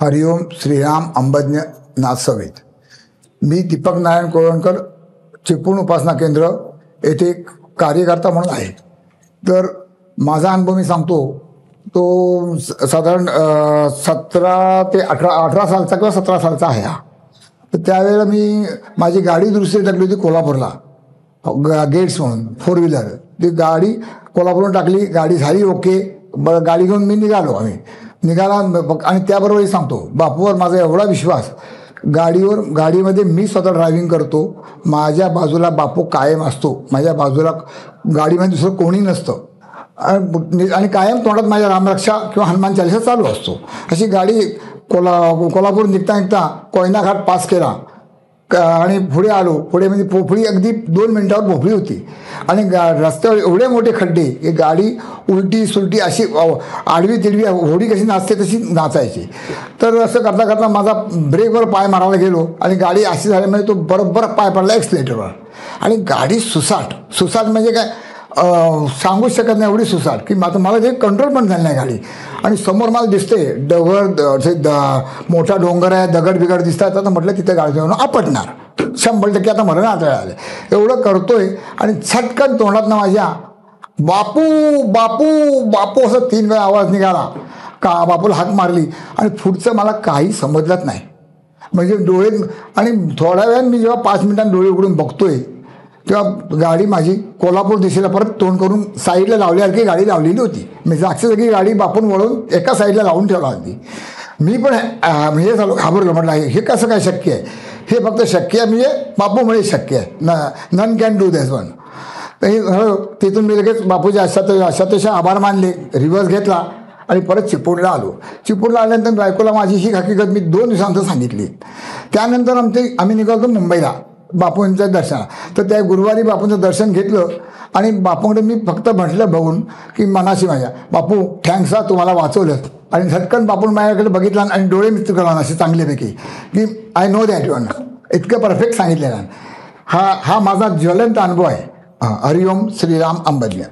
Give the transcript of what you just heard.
हरिओम श्रीराम अंबज्ञ नाथसवेत। मी दीपक नारायण कोळवणकर, चिपळूण उपासना केंद्र येथे एक कार्यकर्ता म्हणून आहे। तर माझा अनुभव मी सांगतो तो साधारण 17 ते 18 सालचा किंवा 17 सालचा आहे हा। तर त्यावेळेला मी माझी गाडी दुरुस्ती टाकली होती कोल्हापूरला, गेट्स म्हणून 4 व्हीलर। ती गाडी कोल्हापूरहून टाकली, गाडी झाली ओके। गाडी घेऊन मी आम्ही निघाला आणि त्याबरोबरही सांगतो बापूवर माझा एवढा विश्वास, गाडीमध्ये मी स्वतः ड्रायव्हिंग करतो, माझ्या बाजूला बापू कायम असतो, माझ्या बाजूला गाडीमध्ये दुसरं कोणी नसतं आणि कायम तोंडात माझ्या रामरक्षा किंवा हनुमान चालीसा चालू असतो। अशी गाडी कोल्हापूर निघता कोयना घाट पास केला आणि पुढे आलो। पुढे म्हणजे पोफळी अगदी 2 मिनिटावर पोफळी होती आणि रस्त्यावर एवढे मोठे खड्डे की गाडी उलटी सुलटी अशी आडवी तिडवी होडी कशी नाचते तशी नाचायची। तर असं करता करता माझा ब्रेकवर पाय मारायला गेलो आणि गाडी अशी झाल्यामुळे तो बरोबर पाय पडला एक्सलेटरवर आणि गाडी सुसाट म्हणजे काय सांगूच शकत नाही, एवढी सुसाट की मला ते कंट्रोल पण झाली नाही गाडी। आणि समोर मला दिसते मोठा डोंगर आहे, दगड बिगड दिसतात। आता म्हटलं तिथे गाडी घेऊन आपटणार 100% आता मला आता आलं एवढं करतोय आणि छटकन तोंडातनं माझ्या बापू बापू बापू असं 3 वेळा आवाज निघाला का बापूला हाक मारली आणि पुढचं मला काही समजलंच नाही। म्हणजे डोळे आणि थोड्या वेळाने मी जेव्हा 5 मिनिटांनी डोळे उघडून बघतोय तेव्हा गाडी माझी कोल्हापूर दिशेला परत तोंड करून साईडला लावल्यासारखी गाडी लावलेली होती। मी जागच्या जागी गाडी बापून वळून एका साईडला लावून ठेवला होती। मी पण म्हणजे झालो, घाबरलो, म्हटलं हे कसं काय शक्य आहे? हे फक्त शक्य आहे म्हणजे बापूमुळे शक्य आहे, none can do this one. तर हे तिथून मी लगेच बापूचे अशा आभार मानले, रिव्हर्स घेतला आणि परत चिपळूणला आलो। चिपळूणला आल्यानंतर बायकोला माझी ही हकीकत मी 2 दिवसांतर सांगितली। त्यानंतर आम्ही निघालो मुंबईला बापूंच्या दर्शनाला। तर त्या गुरुवारी बापूंचं दर्शन घेतलं आणि बापूंकडे मी फक्त म्हटलं बघून की मनाशी माझ्या, बापू थँक्स, तुम्हाला वाचवलं। आणि झटकन बापून माझ्याकडे बघितला आणि डोळे मित्र करा असे चांगल्यापैकी की आय नो दॅट वन, इतकं परफेक्ट सांगितलेलं। हा माझा ज्वलंत अनुभव आहे। हरिओम श्रीराम अंबज्ञ।